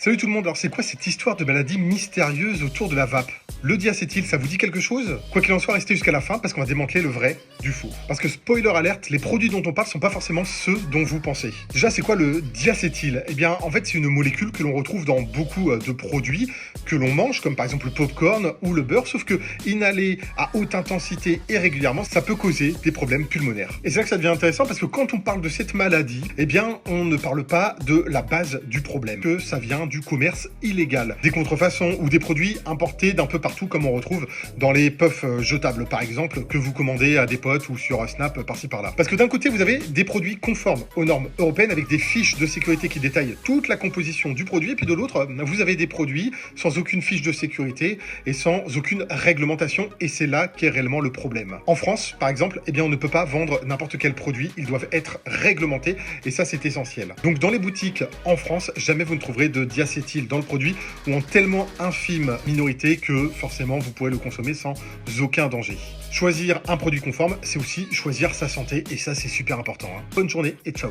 Salut tout le monde, alors c'est quoi cette histoire de maladie mystérieuse autour de la vape? Le diacétyl, ça vous dit quelque chose? Quoi qu'il en soit, restez jusqu'à la fin parce qu'on va démanteler le vrai du faux. Parce que spoiler alerte, les produits dont on parle sont pas forcément ceux dont vous pensez. Déjà, c'est quoi le diacétyl? Eh bien, en fait, c'est une molécule que l'on retrouve dans beaucoup de produits que l'on mange, comme par exemple le popcorn ou le beurre, sauf que inhaler à haute intensité et régulièrement, ça peut causer des problèmes pulmonaires. Et c'est là que ça devient intéressant parce que quand on parle de cette maladie, eh bien, on ne parle pas de la base du problème, que ça vient du commerce illégal, des contrefaçons ou des produits importés d'un peu partout comme on retrouve dans les puffs jetables par exemple que vous commandez à des potes ou sur Snap par-ci par-là. Parce que d'un côté vous avez des produits conformes aux normes européennes avec des fiches de sécurité qui détaillent toute la composition du produit et puis de l'autre vous avez des produits sans aucune fiche de sécurité et sans aucune réglementation et c'est là qu'est réellement le problème. En France par exemple, eh bien on ne peut pas vendre n'importe quel produit, ils doivent être réglementés et ça c'est essentiel. Donc dans les boutiques en France, jamais vous ne trouverez de diacétyl dans le produit ou en tellement infime minorité que forcément vous pourrez le consommer sans aucun danger. Choisir un produit conforme, c'est aussi choisir sa santé et ça c'est super important. Bonne journée et ciao.